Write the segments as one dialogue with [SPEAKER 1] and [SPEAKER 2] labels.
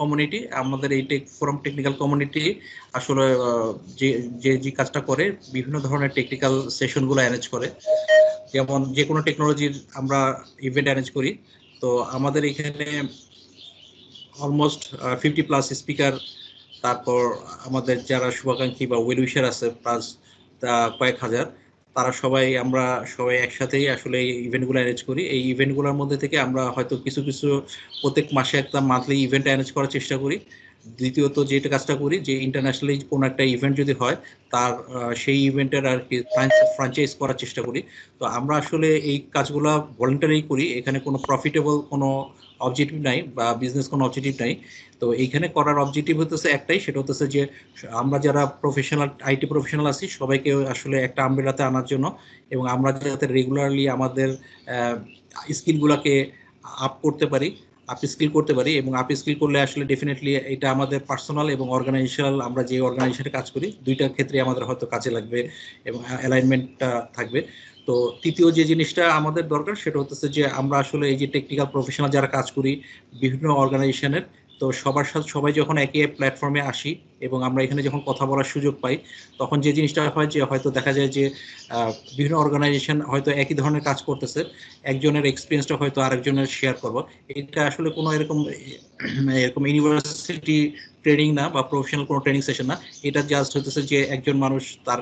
[SPEAKER 1] Community, আমাদের এই forum technical community আসলে যে কাজটা করে বিভিন্ন ধরনের টেকনিক্যাল সেশনগুলো অ্যারেঞ্জ করে। যেমন যে কোনো টেকনোলজির আমরা ইভেন্ট অ্যারেঞ্জ করি। তো আমাদের এখানে অলমোস্ট 50+ স্পিকার, তারপর আমাদের যারা শুভাকাঙ্ক্ষী বা ওয়েল উইশার আছে প্লাস কয়েক হাজার, তারা আমরা সবাই একসাথেই আসলে এই ইভেন্টগুলো অ্যারেঞ্জ করি। এই ইভেন্টগুলোর মধ্যে থেকে আমরা হয়তো কিছু কিছু প্রত্যেক মাসে একটা মান্থলি ইভেন্ট অ্যারেঞ্জ করার চেষ্টা করি। দ্বিতীয়ত যেটা কাজটা করি, যে ইন্টারন্যাশনালি কোনো একটা ইভেন্ট যদি হয়, তার সেই ইভেন্টের আর কি ফ্র্যাঞ্চাইজ করার চেষ্টা করি। তো আমরা আসলে এই কাজগুলো ভলেন্টারি করি, এখানে কোনো প্রফিটেবল কোনো অবজেক্টিভ নাই বা বিজনেস কোনো অবজেক্টিভ নাই। তো এইখানে করার অবজেক্টিভ হতেছে একটাই, সেটা হতেছে যে আমরা যারা প্রফেশনাল আইটি প্রফেশনাল আছি সবাইকে আসলে একটা আমব্রেলাতে আনার জন্য, এবং আমরা যাতে রেগুলারলি আমাদের স্কিলগুলোকে আপ করতে পারি, আপ স্কিল করতে পারি। এবং আপ স্কিল করলে আসলে ডেফিনেটলি এটা আমাদের পার্সোনাল এবং অর্গানাইজেশনাল, আমরা যে অর্গানাইজেশনে কাজ করি দুইটার ক্ষেত্রে আমাদের হয়তো কাজে লাগবে এবং অ্যালাইনমেন্টটা থাকবে। তো তৃতীয় যে জিনিসটা আমাদের দরকার সেটা হচ্ছে যে আমরা আসলে এই যে টেকনিক্যাল প্রফেশনাল যারা কাজ করি বিভিন্ন অর্গানাইজেশনের, তো সবার সাথে সবাই যখন একই প্ল্যাটফর্মে আসি এবং আমরা এখানে যখন কথা বলার সুযোগ পাই, তখন যে জিনিসটা হয় যে হয়তো দেখা যায় যে বিভিন্ন অর্গানাইজেশন হয়তো একই ধরনের কাজ করতেছে, একজনের এক্সপিরিয়েন্সটা হয়তো আরেকজনের শেয়ার করবো। এটা আসলে কোনো এরকম ইউনিভার্সিটি ট্রেনিং না বা প্রফেশনাল কোনো ট্রেনিং সেশন না। এটা জাস্ট হতেছে যে একজন মানুষ তার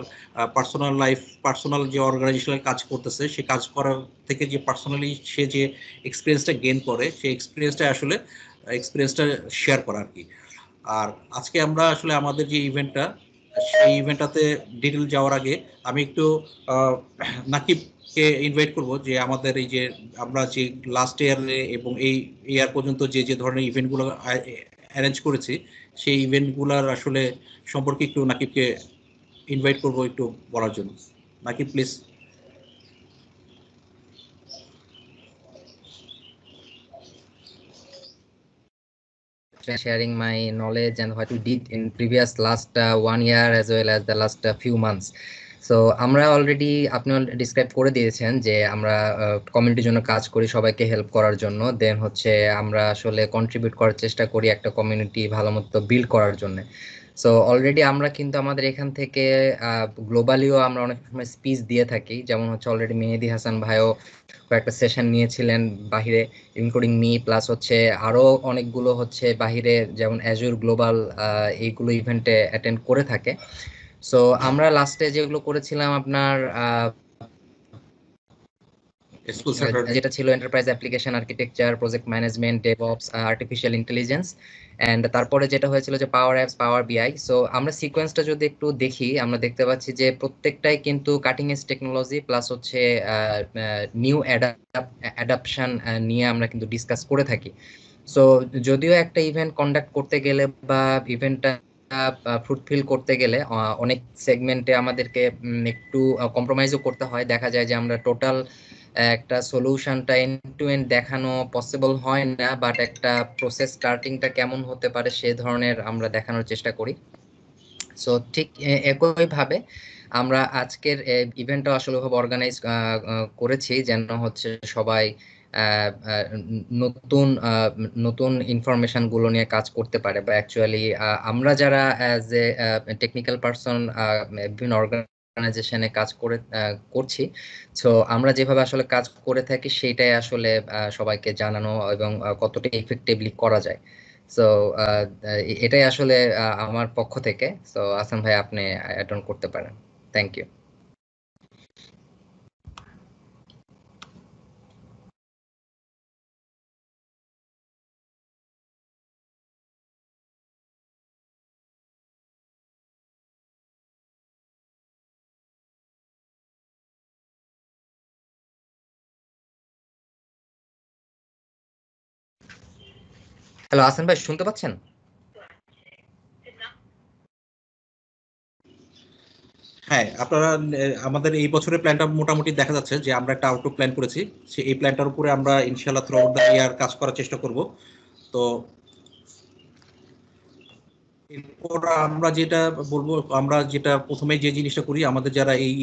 [SPEAKER 1] পার্সোনাল যে অর্গানাইজেশনাল কাজ করতেছে, সে কাজ করার থেকে যে পার্সোনালি সে যে এক্সপিরিয়েন্সটা গেইন করে, সেই এক্সপিরিয়েন্সটা শেয়ার করা আর কি। আর আজকে আমরা আসলে আমাদের যে ইভেন্টটা, সেই ইভেন্টটাতে ডিটেল যাওয়ার আগে আমি একটু নাকিবকে ইনভাইট করব, যে আমাদের এই যে আমরা যে লাস্ট ইয়ারে এবং এই ইয়ার পর্যন্ত যে যে ধরনের ইভেন্টগুলো অ্যারেঞ্জ করেছি, সেই ইভেন্টগুলোর আসলে সম্পর্কে একটু নাকিবকে ইনভাইট করব একটু বলার জন্য। Nakib please.
[SPEAKER 2] sharing my knowledge and what we did in previous last 1 year as well as the last few months. So আমরা অলরেডি আপনি ডিসক্রাইব করে দিয়েছেন যে আমরা কমিউনিটির জন্য কাজ করি, সবাইকে হেল্প করার জন্য। দেন হচ্ছে আমরা আসলে কন্ট্রিবিউট করার চেষ্টা করি একটা কমিউনিটি ভালো মতো বিল্ড করার জন্য। সো অলরেডি আমরা কিন্তু আমাদের এখান থেকে গ্লোবালিও আমরা অনেক সময় স্পিচ দিয়ে থাকি, যেমন হচ্ছে অলরেডি মেহেদি হাসান ভাইও কয়েকটা সেশন নিয়েছিলেন বাহিরে, ইনক্লুডিং মি, প্লাস হচ্ছে আরো অনেকগুলো হচ্ছে বাহিরে যেমন অ্যাজুর গ্লোবাল এইগুলো ইভেন্টে অ্যাটেন্ড করে থাকে। সো আমরা লাস্টে যেগুলো করেছিলাম আপনার যেটা ছিল enterprise application architecture, project management, DevOps, artificial intelligence, and তারপরে যেটা হয়েছিল যে পাওয়ার অ্যাপস, পাওয়ার বিআই। সো আমরা সিকোয়েন্সটা যদি একটু দেখি, আমরা দেখতে পাচ্ছি যে প্রত্যেকটাই কিন্তু কাটিং এজ টেকনোলজি প্লাস হচ্ছে নিউ অ্যাডাপশন নিয়ে আমরা কিন্তু ডিসকাস করে থাকি। সো যদিও একটা ইভেন্ট কন্ডাক্ট করতে গেলে বা ইভেন্টটা ফুলফিল করতে গেলে অনেক সেগমেন্টে আমাদেরকে একটু কম্প্রোমাইজও করতে হয়। দেখা যায় যে আমরা টোটাল একটা সলিউশনটা এন্ড টু এন্ড দেখানো পসিবল হয় না, বাট একটা প্রসেস স্টার্টিংটা কেমন হতে পারে সে ধরনের আমরা দেখানোর চেষ্টা করি। সো ঠিক একইভাবে আমরা আজকের ইভেন্টটা আসলে ভাবে অর্গানাইজ করেছি যেন হচ্ছে সবাই নতুন নতুন ইনফরমেশন গুলো নিয়ে কাজ করতে পারে, বা অ্যাকচুয়ালি আমরা যারা অ্যাজ এ টেকনিক্যাল পারসন বিভিন্ন অর্গানাইজেশনে কাজ করছি, সো আমরা যেভাবে আসলে কাজ করে থাকি সেইটাই আসলে সবাইকে জানানো এবং কতটা ইফেক্টিভলি করা যায়। সো এটাই আসলে আমার পক্ষ থেকে। সো আসান ভাই আপনি অ্যাড অন করতে পারেন। Thank you. হ্যালো আসান ভাই, শুনতে পাচ্ছেন?
[SPEAKER 1] হ্যাঁ, আপনারা আমাদের এই বছরের প্ল্যানটা মোটামুটি দেখা যাচ্ছে যে আমরা একটা আউটলুক প্ল্যান করেছি, এই প্ল্যানটার উপরে আমরা ইনশাআল্লাহ থ্রু আউট দ্য ইয়ার কাজ করার চেষ্টা করব। তো এরপর আমরা যেটা বলবো, আমরা যেটা প্রথমে যে জিনিসটা করি, আমাদের যারা এই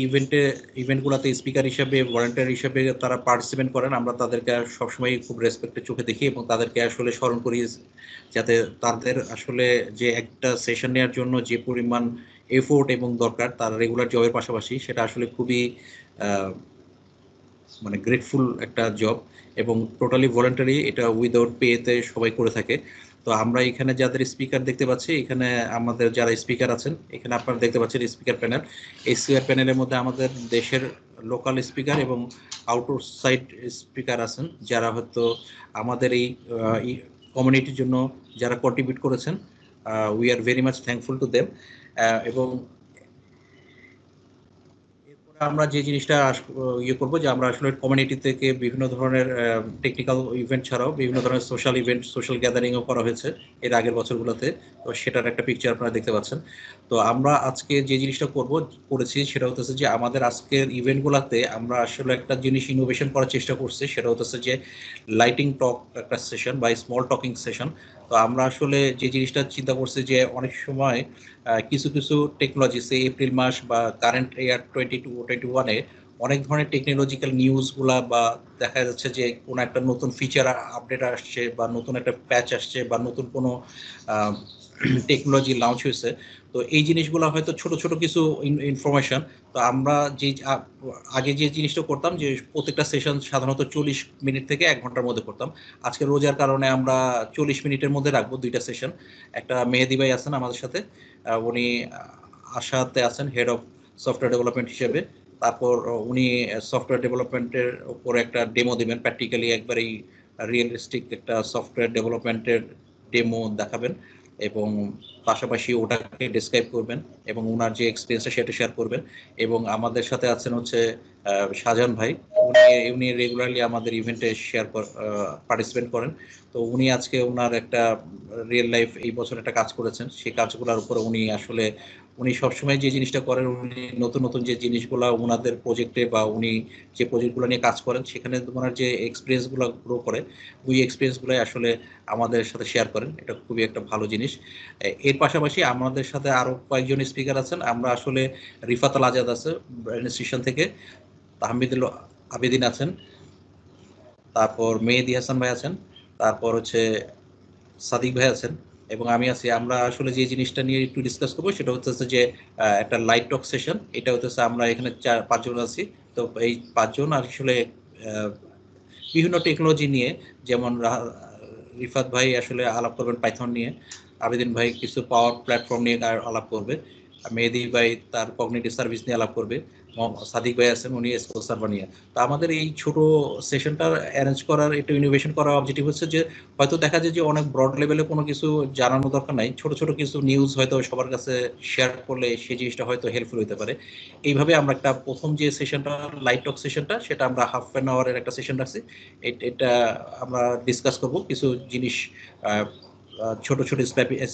[SPEAKER 1] ইভেন্টগুলোতে স্পিকার হিসেবে ভলান্টিয়ার হিসেবে তারা পার্টিসিপেট করেন, আমরা তাদেরকে সবসময় খুব রেসপেক্টের চোখে দেখি এবং তাদেরকে আসলে স্মরণ করি, যাতে তাদের আসলে যে একটা সেশন নেওয়ার জন্য যে পরিমাণ এফোর্ট এবং দরকার তার রেগুলার জবের পাশাপাশি, সেটা আসলে খুবই মানে গ্রেটফুল একটা জব এবং টোটালি ভলান্টারি, এটা উইদাউট পেতে সবাই করে থাকে। তো আমরা এখানে যাদের স্পিকার দেখতে পাচ্ছি, এখানে আমাদের যারা স্পিকার আছেন, এখানে আপনারা দেখতে পাচ্ছেন স্পিকার প্যানেল। এই স্পিকার প্যানেলের মধ্যে আমাদের দেশের লোকাল স্পিকার এবং আউটডোর সাইড স্পিকার আছেন, যারা হয়তো আমাদের এই কমিউনিটির জন্য যারা কন্ট্রিবিউট করেছেন। We are very much thankful to them. এবং আমরা যে জিনিসটা ইয়ে করবো, যে আমরা আসলে কমিউনিটি থেকে বিভিন্ন ধরনের টেকনিক্যাল ইভেন্ট ছাড়াও বিভিন্ন ধরনের সোশ্যাল ইভেন্ট, সোশ্যাল গ্যাদারিংও করা হয়েছে এর আগের বছরগুলোতে। তো সেটার একটা পিকচার আপনারা দেখতে পাচ্ছেন। তো আমরা আজকে যে জিনিসটা করেছি সেটা হতেছে যে আমাদের আজকের ইভেন্টগুলোতে আমরা আসলে একটা জিনিস ইনোভেশন করার চেষ্টা করছি, সেটা হতেছে যে লাইটিং টক একটা সেশন বা স্মল টকিং সেশন। তো আমরা আসলে যে জিনিসটা চিন্তা করছি যে অনেক সময় কিছু কিছু টেকনোলজি, সে এপ্রিল মাস বা কারেন্ট ইয়ার 2022-21-এ অনেক ধরনের টেকনোলজিক্যাল নিউজগুলা বা দেখা যাচ্ছে যে কোনো একটা নতুন ফিচার আপডেট আসছে বা নতুন একটা প্যাচ আসছে বা নতুন কোনো টেকনোলজি লঞ্চ হয়েছে। তো এই জিনিসগুলো হয়তো ছোট ছোট কিছু ইনফরমেশন। তো আমরা যে আগে যে জিনিসটা করতাম যে প্রত্যেকটা সেশন সাধারণত 40 মিনিট থেকে 1 ঘন্টার মধ্যে করতাম, আজকে রোজার কারণে আমরা 40 মিনিটের মধ্যে রাখবো দুইটা সেশন। একটা মেহেদি ভাই আছেন আমাদের সাথে, উনি আশাতে আছেন হেড অফ সফটওয়্যার ডেভেলপমেন্ট হিসেবে। তারপর উনি সফটওয়্যার ডেভেলপমেন্টের উপর একটা ডেমো দিবেন, প্র্যাকটিক্যালি একবারই রিয়েলিস্টিক একটা সফটওয়্যার ডেভেলপমেন্টের ডেমো দেখাবেন এবং পাশাপাশি ওটাকে ডিসক্রাইব করবেন এবং ওনার যে এক্সপিরিয়েন্সটা সেটা শেয়ার করবেন। এবং আমাদের সাথে আছেন হচ্ছে শাহজাহান ভাই, উনি উনি রেগুলারলি আমাদের ইভেন্টে পার্টিসিপেট করেন। তো উনি আজকে ওনার একটা রিয়েল লাইফ এই বছর একটা কাজ করেছেন, সেই কাজগুলোর উপরে উনি আসলে উনি সবসময় যে জিনিসটা করেন, উনি নতুন নতুন যে জিনিসগুলো ওনাদের প্রজেক্টে বা উনি যে প্রজেক্টগুলো নিয়ে কাজ করেন সেখানে ওনার যে এক্সপিরিয়েন্সগুলো গ্রো করে, ওই এক্সপিরিয়েন্সগুলোই আসলে আমাদের সাথে শেয়ার করেন। এটা খুবই একটা ভালো জিনিস। এর পাশাপাশি আমাদের সাথে আরো কয়েকজন স্পিকার আছেন। আমরা আসলে রিফাত আল আজাদ আছে ইনস্টিটিউশন থেকে, তাহমিদুল আবেদিন আছেন, তারপর মেহেদি হাসান ভাই আছেন, তারপর হচ্ছে সাদিক ভাই আছেন এবং আমি আছি। আমরা আসলে যে জিনিসটা নিয়ে একটু ডিসকাস করবো সেটা হচ্ছে যে একটা লাইট টক সেশন। এটা হচ্ছে আমরা এখানে 4-5 জন আছি। তো এই 5 জন আসলে বিভিন্ন টেকনোলজি নিয়ে, যেমন রিফাত ভাই আসলে আলাপ করবেন পাইথন নিয়ে, আবেদিন ভাই কিছু পাওয়ার প্ল্যাটফর্ম নিয়ে আলাপ করবে, মেহেদি ভাই তার কগনিটিভ সার্ভিস নিয়ে আলাপ করবে, সাদিক ভাই আছেন উনি এসকিউএল সার্ভার নিয়ে। তো আমাদের এই ছোট সেশনটা অ্যারেঞ্জ করার একটু ইনোভেশন করার অবজেক্টিভ হচ্ছে যে হয়তো দেখা যায় যে অনেক ব্রড লেভেলে কোনো কিছু জানানো দরকার নাই, ছোট ছোট কিছু নিউজ হয়তো সবার কাছে শেয়ার করলে সেই জিনিসটা হয়তো হেল্পফুল হতে পারে। এইভাবে আমরা একটা প্রথম যে সেশনটা লাইট টক সেশনটা, সেটা আমরা হাফ-অ্যান-আওয়ারের একটা সেশন রাখছি। এটা আমরা ডিসকাস করব কিছু জিনিস, ছোট ছোট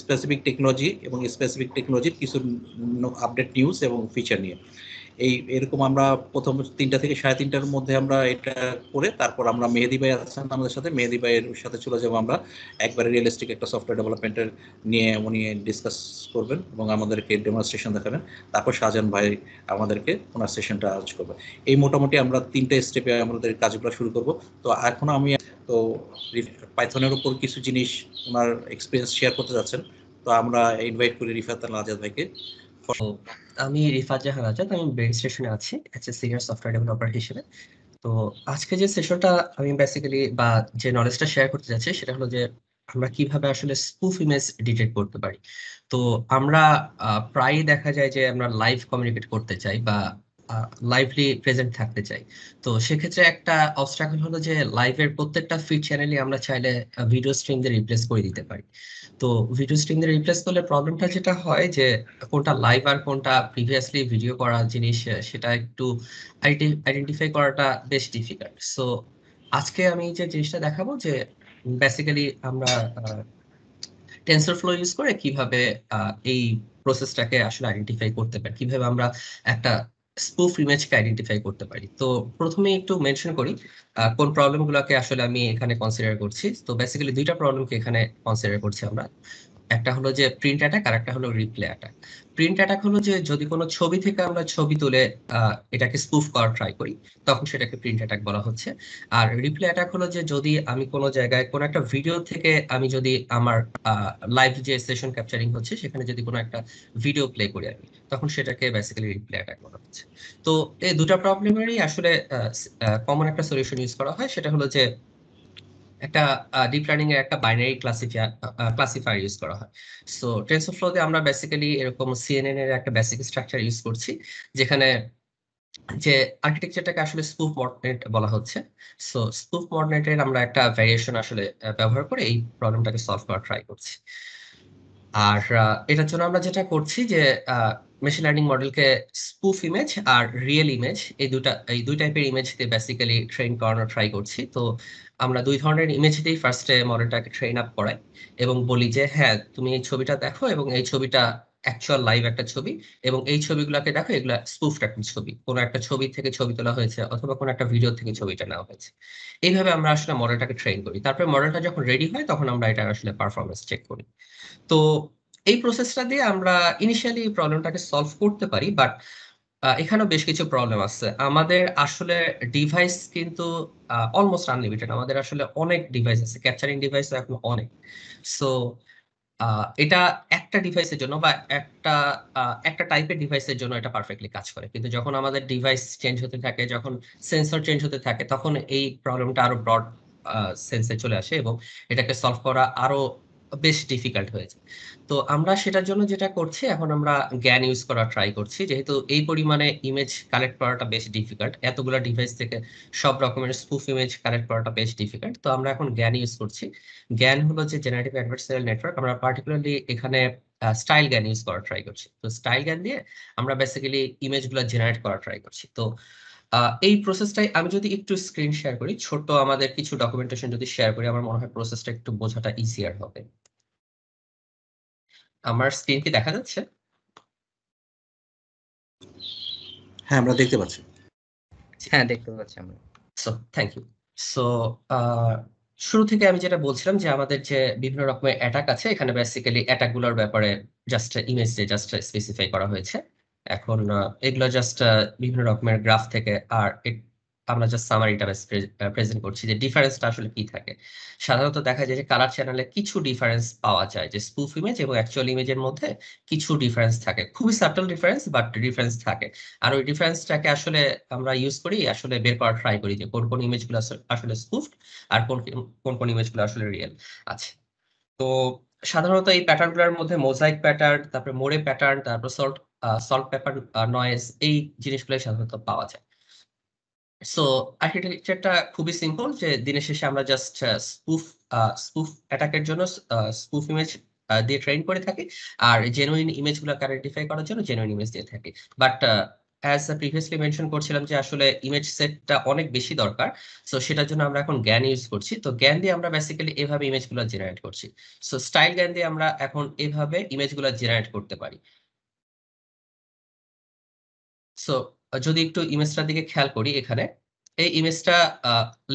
[SPEAKER 1] স্পেসিফিক টেকনোলজি এবং স্পেসিফিক টেকনোলজির কিছু আপডেট নিউজ এবং ফিচার নিয়ে। এরকম আমরা প্রথম 3টা থেকে 3:30টার মধ্যে আমরা এটা করে তারপর আমরা মেহেদি ভাই আছেন আমাদের সাথে, মেহেদি ভাইয়ের সাথে চলে যাবো আমরা একবারে রিয়েলিস্টিক একটা সফটওয়্যার ডেভেলপমেন্টের নিয়ে উনি ডিসকাস করবেন এবং আমাদেরকে ডেমনস্ট্রেশন দেখাবেন। তারপর শাহজাহান ভাই আমাদেরকে ওনার সেশনটা আলোচ করবে। এই মোটামুটি আমরা 3টে স্টেপে আমাদের কাজগুলো শুরু করব। তো এখন আমি তো পাইথনের উপর কিছু জিনিস ওনার এক্সপিরিয়েন্স শেয়ার করতে যাচ্ছেন। তো আমরা ইনভাইট করি রিফাত আল আজাদ ভাইকে।
[SPEAKER 3] আমি রিফাত জাহান আজাদ, আমি ব্রেন স্টেশনে আছি as a senior software developer হিসেবে। তো আজকে যে সেশনটা আমি বেসিক্যালি বা যে নলেজটা শেয়ার করতে যাচ্ছি সেটা হলো যে আমরা কিভাবে আসলে স্পুফ ইমেজ ডিটেক্ট করতে পারি। তো আমরা প্রায়ই দেখা যায় যে আমরা লাইভ কমিউনিকেট করতে চাই বা লাইভলি প্রেজেন্ট থাকতে চাই। তো সেক্ষেত্রে একটা অবস্ট্রাকল হলো যে লাইভের প্রত্যেকটা ফিড চ্যানেলে আমরা চাইলে ভিডিও স্ট্রিম দিয়ে রিপ্লেস করে দিতে পারি। তো ভিডিও স্ট্রিম দিয়ে রিপ্লেস করলে প্রবলেমটা যেটা হয় যে কোনটা লাইভ আর কোনটা প্রিভিয়াসলি ভিডিও করা জিনিস সেটা একটু আইডেন্টিফাই করাটা বেশ ডিফিকাল্ট। সো আজকে আমি যে জিনিসটা দেখাবো যে বেসিক্যালি আমরা টেনসরফ্লো ইউজ করে কিভাবে এই প্রসেসটাকে আসলে আইডেন্টিফাই করতে পারি, কিভাবে আমরা একটা স্পুফ ইমেজকে আইডেন্টিফাই করতে পারি। তো প্রথমে একটু মেনশন করি কোন প্রবলেম গুলোকে আসলে আমি এখানে কনসিডার করছি। তো বেসিক্যালি দুইটা প্রবলেমকে এখানে কনসিডার করছি আমরা। একটা হলো যে প্রিন্ট অ্যাটাক আর একটা হলো রিপ্লে অ্যাটাক। প্রিন্ট অ্যাটাক হলো যে যদি কোনো ছবি থেকে আমরা ছবি তুলে এটাকে স্পুফ করার ট্রাই করি, তখন সেটাকে প্রিন্ট অ্যাটাক বলা হচ্ছে। আর রিপ্লে অ্যাটাক হলো যে যদি আমি কোনো জায়গায় কোনো একটা ভিডিও থেকে আমি যদি আমার লাইভ যে সেশন ক্যাপচারিং হচ্ছে সেখানে যদি কোনো একটা ভিডিও প্লে করি আমি, তখন সেটাকে বেসিক্যালি রিপ্লে অ্যাটাক বলা হচ্ছে। তো এই দুটা প্রবলেমেরই আসলে কমন একটা সলিউশন ইউজ করা হয়, সেটা হলো যে একটা ডিপ লার্নিং এর একটা বাইনারি ক্লাসিফায়ার ইউজ করা হয়। সো টেনসরফ্লোতে আমরা বেসিক্যালি এরকম সিএনএন এর একটা বেসিক স্ট্রাকচার ইউজ করছি, যেখানে যে আর্কিটেকচারটাকে আসলে স্পুফ মডনেট বলা হচ্ছে। সো স্পুফ মডনেটের আমরা একটা ভ্যারিয়েশন আসলে ব্যবহার করে এই প্রবলেমটাকে সলভ করার ট্রাই করছি। আর এটার জন্য আমরা যেটা করছি যে মেশিন লার্নিং মডেলকে স্পুফ ইমেজ আর রিয়েল ইমেজ এই দুই টাইপের ইমেজ দিয়ে বেসিক্যালি ট্রেন করানোর ট্রাই করছি। তো আমরা দুই ধরনের ইমেজ দিয়েই ফার্স্টে মডেলটাকে ট্রেন আপ করাই এবং বলি যে হ্যাঁ তুমি এই ছবিটা দেখো এবং এই ছবিটা অ্যাকচুয়াল লাইভ একটা ছবি, এবং এই ছবিগুলোকে দেখো এগুলা স্পুফড একটা ছবি, কোনো একটা ছবি থেকে ছবি তোলা হয়েছে অথবা কোনো একটা ভিডিও থেকে ছবিটা নেওয়া হয়েছে। এইভাবে আমরা আসলে মডেলটাকে ট্রেন করি, তারপরে মডেলটা যখন রেডি হয় তখন আমরা এটা আসলে পারফরমেন্স চেক করি। তো এই প্রসেসটা দিয়ে আমরা ইনিশিয়ালি প্রবলেমটাকে সলভ করতে পারি, বাট এখানেও বেশ কিছু প্রবলেম আছে। আমাদের আসলে ডিভাইস কিন্তু অলমোস্ট আনলিমিটেড, আমাদের আসলে অনেক ডিভাইস আছে, ক্যাপচারিং ডিভাইস এখন অনেক। সো এটা একটা ডিভাইসের জন্য বা একটা টাইপের ডিভাইসের জন্য এটা পারফেক্টলি কাজ করে, কিন্তু যখন আমাদের ডিভাইস চেঞ্জ হতে থাকে, যখন সেন্সর চেঞ্জ হতে থাকে, তখন এই প্রবলেমটা আরো ব্রড সেন্সে চলে আসে এবং এটাকে সলভ করা আরো বেশ ডিফিকাল্ট হয়ে যায়। তো আমরা সেটার জন্য যেটা করছি, এখন আমরা জ্ঞান ইউজ করা ট্রাই করছি, যেহেতু এই পরিমাণে ইমেজ কালেক্ট করাটা বেশ ডিফিকাল্ট, এতগুলো ডিভাইস থেকে সব রকমের স্পুফ ইমেজ কালেক্ট করাটা বেশ ডিফিকাল্ট। তো আমরা এখন জ্ঞান ইউজ করছি। জ্ঞান হলো যে জেনারেটিভ অ্যাডভার্সারিয়াল নেটওয়ার্ক, আমরা পার্টিকুলারলি এখানে স্টাইল জ্ঞান ইউজ করা ট্রাই করছি। তো স্টাইল জ্ঞান দিয়ে আমরা বেসিক্যালি ইমেজগুলো জেনারেট করা ট্রাই করছি। তো এই প্রসেসটাই আমি যদি একটু স্ক্রিন শেয়ার করি, ছোট আমাদের কিছু ডকুমেন্টেশন যদি শেয়ার করি, আমার মনে হয় প্রসেসটা একটু বোঝাটা ইজিয়ার হবে। আমার স্ক্রিন কি দেখা যাচ্ছে?
[SPEAKER 1] হ্যাঁ, আমরা দেখতে পাচ্ছি।
[SPEAKER 2] হ্যাঁ, দেখতে পাচ্ছি আমরা।
[SPEAKER 3] So thank you. সো শুরু থেকে আমি যেটা বলছিলাম যে আমাদের যে বিভিন্ন রকমের অ্যাটাক আছে, এখানে বেসিক্যালি অ্যাটাক গুলোর ব্যাপারে জাস্ট ইমেজ দিয়ে জাস্ট স্পেসিফাই করা হয়েছে। এখন এগুলো জাস্ট বিভিন্ন রকমের গ্রাফ থেকে, আর আমরা জাস্ট সামারিটা প্রেজেন্ট করছি যে ডিফারেন্সটা আসলে কি থাকে। সাধারণত দেখা যায় যে কালার চ্যানেলে কিছু ডিফারেন্স পাওয়া যায়, যে স্পুফ ইমেজ এবং অ্যাকচুয়াল ইমেজের মধ্যে কিছু ডিফারেন্স থাকে, খুবই সাটল ডিফারেন্স, বাট ডিফারেন্স থাকে। আর ওই ডিফারেন্সটাকে আসলে আমরা ইউজ করি আসলে বের করার ট্রাই করি যে কোন কোন ইমেজগুলো আসলে স্পুফড আর কোন কোন কোন ইমেজগুলো আসলে রিয়েল আছে। তো সাধারণত এই প্যাটার্নগুলোর মধ্যে মোজাইক প্যাটার্ন, তারপরে মোরে প্যাটার্ন, তারপর সল্ট পেপার নয়েজ, এই জিনিসগুলো সাধারণত পাওয়া যায়। সো আর্কিটেকচারটা খুবই সিম্পল, যে দিনের শেষে আমরা জাস্ট স্পুফ অ্যাটাকের জন্য স্পুফ ইমেজ দিয়ে ট্রেন করে থাকি, আর জেনুইন ইমেজগুলোকে আইডেন্টিফাই করার জন্য জেনুইন ইমেজ দিয়ে থাকি। বাট অ্যাজ প্রিভিয়াসলি মেনশন করছিলাম যে আসলে ইমেজ সেটটা অনেক বেশি দরকার, সো সেটার জন্য আমরা এখন জ্ঞান ইউজ করছি। তো জ্ঞান দিয়ে আমরা বেসিক্যালি এভাবে ইমেজগুলো জেনারেট করছি। সো স্টাইল জ্ঞান দিয়ে আমরা এখন এভাবে ইমেজগুলো জেনারেট করতে পারি। সো যদি একটু ইমেজটার দিকে খেয়াল করি, এখানে এই ইমেজটা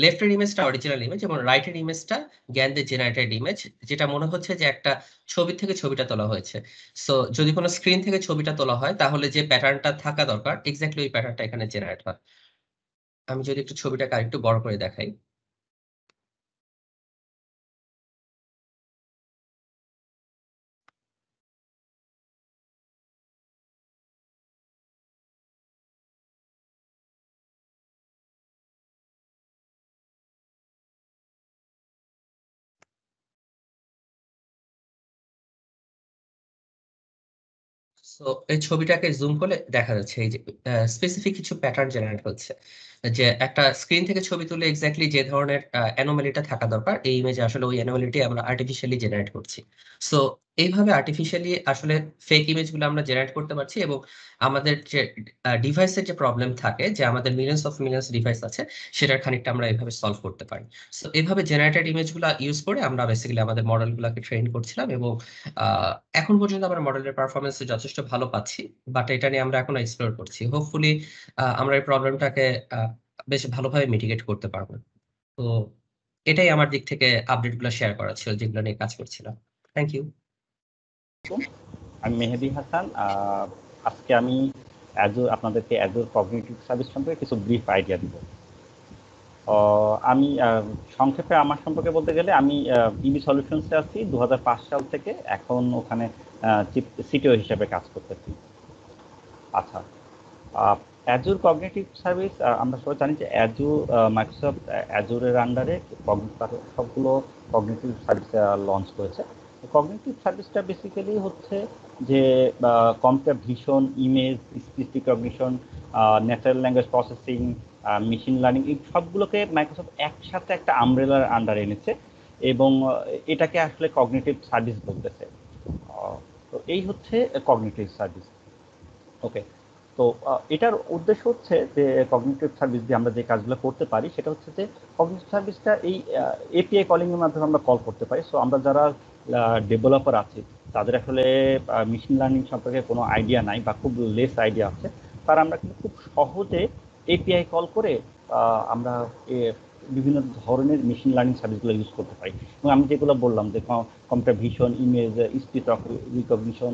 [SPEAKER 3] লেফটের ইমেজটা অরিজিনাল ইমেজ এবং রাইটের ইমেজটা জ্ঞান দিয়ে জেনারেটেড ইমেজ, যেটা মনে হচ্ছে যে একটা ছবি থেকে ছবিটা তোলা হয়েছে। সো যদি কোনো স্ক্রিন থেকে ছবিটা তোলা হয়, তাহলে যে প্যাটার্নটা থাকা দরকার এক্স্যাক্টলি ওই প্যাটার্নটা এখানে জেনারেট হয়। আমি যদি একটু ছবিটাকে আরেকটু বড় করে দেখাই, সো এই ছবিটাকে জুম করলে দেখা যাচ্ছে এই যে স্পেসিফিক কিছু প্যাটার্ন জেনারেট হচ্ছে, যে একটা স্ক্রিন থেকে ছবি তুলে এক্স্যাক্টলি যে ধরনের অ্যানোমালিটা থাকা দরকার এই ইমেজে আসলে ওই অ্যানোমালিটি আমরা আর্টিফিশিয়ালি জেনারেট করছি। সো এইভাবে আর্টিফিশিয়ালি আসলে ফেক ইমেজগুলো আমরা জেনারেট করতে পারছি, এবং আমাদের যে ডিভাইসের যে প্রবলেম থাকে, যে আমাদের মিলিয়ন্স ডিভাইস আছে, সেটার খানিকটা আমরা এইভাবে সলভ করতে পারি। সো এইভাবে জেনারেটেড ইমেজগুলো ইউজ করে আমরা বেসিক্যালি আমাদের মডেলগুলোকে ট্রেন করছিলাম, এবং এখন পর্যন্ত আমরা মডেলের পারফরমেন্স যথেষ্ট ভালো পাচ্ছি, বাট এটা নিয়ে আমরা এখন এক্সপ্লোর করছি। হোপফুলি আমরা এই প্রবলেমটাকে বেশ ভালোভাবে মিটিগেট করতে পারবো। তো এটাই আমার দিক থেকে আপডেটগুলো শেয়ার করা ছিল, যেগুলো নিয়ে কাজ করছিলাম। Thank you.
[SPEAKER 4] আমি মেহেদি হাসান। আজকে আমি আপনাদেরকে অ্যাজুর কগনিটিভ সার্ভিস সম্পর্কে কিছু ব্রিফ আইডিয়া দিব। আমি সংক্ষেপে আমার সম্পর্কে বলতে গেলে আমি ইবি সলিউশনসে আছি 2005 সাল থেকে, এখন ওখানে চিফ সিটিও হিসেবে কাজ করতেছি। আচ্ছা, অ্যাজুর কগনিটিভ সার্ভিস আমরা সবাই জানি যে অ্যাজুর মাইক্রোসফট অ্যাজুরের আন্ডারে সবগুলো কগনিটিভ সার্ভিস লঞ্চ করেছে। কগনিটিভ সার্ভিসটা বেসিক্যালি হচ্ছে যে computer vision, image, speech recognition, natural language processing, machine learning, এই সবগুলোকে মাইক্রোসফট একসাথে একটা আমব্রেলার আন্ডারে এনেছে এবং এটাকে আসলে কগনিটিভ সার্ভিস বলতেছে। তো এই হচ্ছে কগনিটিভ সার্ভিস। ওকে, তো এটার উদ্দেশ্য হচ্ছে যে কগনিটিভ সার্ভিস দিয়ে আমরা যে কাজগুলো করতে পারি সেটা হচ্ছে যে কগনিটিভ সার্ভিসটা এই এপিআই কলিং এর মাধ্যমে আমরা কল করতে পারি। সো আমরা যারা ডেভেলপার আছি তাদের আসলে মেশিন লার্নিং সম্পর্কে কোনো আইডিয়া নাই বা খুব লেস আইডিয়া আছে, তারা আমরা কিন্তু খুব সহজে এপিআই কল করে আমরা বিভিন্ন ধরনের মেশিন লার্নিং সার্ভিসগুলো ইউজ করতে পারি। এবং আমি যেগুলো বললাম যে computer vision, image, speech recognition,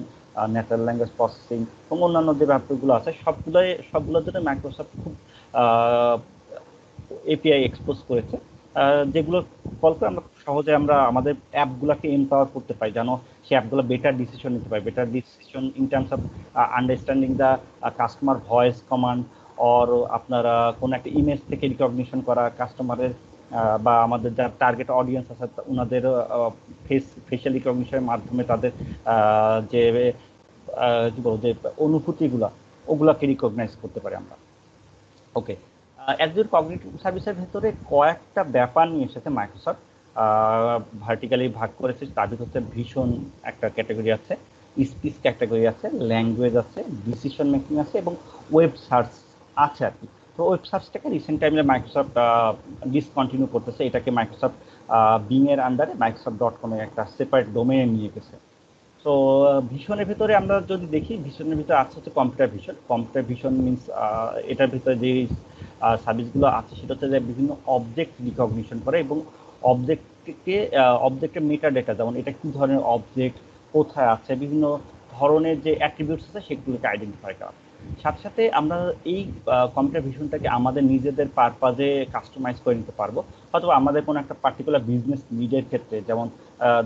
[SPEAKER 4] natural language processing এবং অন্যান্য যে ব্যাপারগুলো আছে সবগুলোর জন্য মাইক্রোসফট খুব এপিআই এক্সপোজ করেছে, যেগুলো কল করে আমরা সহজে আমরা আমাদের অ্যাপগুলোকে এমপাওয়ার করতে পারি, যেন সেই অ্যাপগুলো বেটার ডিসিশন নিতে পারে, better decision in terms of understanding the customer voice command, or আপনারা কোনো একটা ইমেজ থেকে রিকগনিশন করা কাস্টমারের বা আমাদের যারা টার্গেট অডিয়েন্স আছে ওনাদের ফেশিয়াল রিকগনিশনের মাধ্যমে তাদের যে কি বলবো যে অনুভূতিগুলা ওগুলাকে রিকগনাইজ করতে পারি আমরা। ওকে, অ্যাজুর কগনিটিভ সার্ভিসের ভেতরে কয়েকটা ব্যাপার নিয়ে এসেছে মাইক্রোসফট, ভার্টিক্যালি ভাগ করেছে। তার ভিতর হচ্ছে ভিশন একটা ক্যাটাগরি আছে, স্পিচ ক্যাটাগরি আছে, ল্যাঙ্গুয়েজ আছে, ডিসিশন মেকিং আছে এবং ওয়েব সার্চ আছে আর কি। তো ওয়েব সার্চটাকে রিসেন্ট টাইমে মাইক্রোসফট ডিসকন্টিনিউ করতেছে, এটাকে মাইক্রোসফট বিং এর আন্ডারে মাইক্রোসফট.com এর একটা সেপারেট ডোমেইনে নিয়ে গেছে। তো ভিশনের ভিতরে আমরা যদি দেখি, ভিশনের ভিতরে আছে হচ্ছে computer vision. Computer vision means এটার ভিতরে যে সার্ভিসগুলো আছে সেটা হচ্ছে যে বিভিন্ন অবজেক্ট রিকগনিশন করে এবং অবজেক্টের মেটা ডেটা, যেমন এটা কী ধরনের অবজেক্ট, কোথায় আছে, বিভিন্ন ধরনের যে অ্যাট্রিবিউটস আছে সেগুলোকে আইডেন্টিফাই করা। সাথে সাথে আমরা এই কম্পিউটার ভিশনটাকে আমাদের নিজেদের পারপাজে কাস্টমাইজ করে নিতে পারবো, অথবা আমাদের কোনো একটা পার্টিকুলার বিজনেস নিডের ক্ষেত্রে। যেমন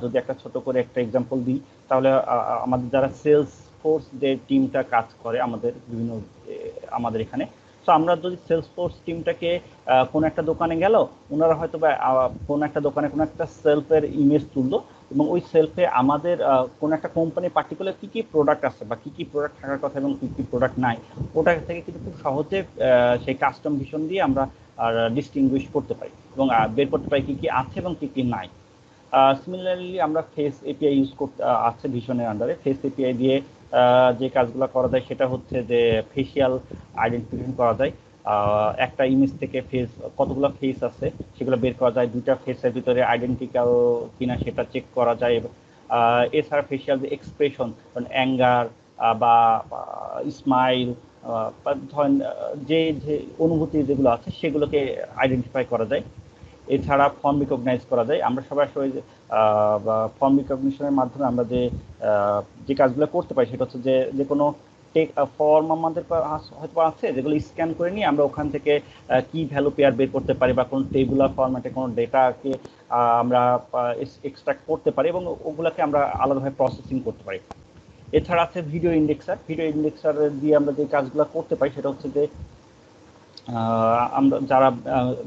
[SPEAKER 4] যদি একটা ছোট করে একটা এক্সাম্পল দিই, তাহলে আমাদের যারা সেলস ফোর্স যে টিমটা কাজ করে আমাদের এখানে, তো আমরা যদি সেলস ফোর্স টিমটাকে কোনো একটা দোকানে গেল, ওনারা হয়তো বা কোনো একটা দোকানে কোনো একটা সেলফের ইমেজ তুললো এবং ওই সেলফে আমাদের কোনো একটা কোম্পানির পার্টিকুলার কী কী প্রোডাক্ট আছে বা কী কী প্রোডাক্ট থাকার কথা এবং কী কী প্রোডাক্ট নাই, ওটা থেকে কিন্তু খুব সহজে সেই কাস্টম ভিশন দিয়ে আমরা ডিস্টিংগুইশ করতে পারি এবং বের করতে পারি কী কী আছে এবং কী কী নাই। সিমিলারলি আমরা ফেস এপিআই ইউজ করতে আছে ভিশনের আন্ডারে। ফেস এপিআই দিয়ে যে কাজগুলো করা যায় সেটা হচ্ছে যে ফেসিয়াল আইডেন্টিফিকেশন করা যায়, একটা ইমেজ থেকে ফেস কতগুলো ফেস আছে সেগুলো বের করা যায়, দুইটা ফেসের ভিতরে আইডেন্টিক্যাল কিনা সেটা চেক করা যায়। এছাড়া ফেসিয়াল যে এক্সপ্রেশন, অ্যাঙ্গার বা স্মাইল, ধরেন যে যে অনুভূতি যেগুলো আছে সেগুলোকে আইডেন্টিফাই করা যায়। এছাড়া ফর্ম রিকগনাইজ করা যায়। আমরা সবাই ফর্ম রিকগনিশনের মাধ্যমে আমরা যে কাজগুলো করতে পারি সেটা হচ্ছে যে কোনো ফর্ম আমাদের হয়তো আছে যেগুলো স্ক্যান করে নিয়ে আমরা ওখান থেকে কি ভ্যালু পেয়ার বের করতে পারি বা কোনো টেবুলার ফরম্যাটে কোনো ডেটাকে আমরা এক্সট্রাক্ট করতে পারি এবং ওগুলোকে আমরা আলাদাভাবে প্রসেসিং করতে পারি। এছাড়া আছে ভিডিও ইন্ডেক্সার। ভিডিও ইন্ডেক্সার দিয়ে আমরা যে কাজগুলো করতে পারি সেটা হচ্ছে যে আমরা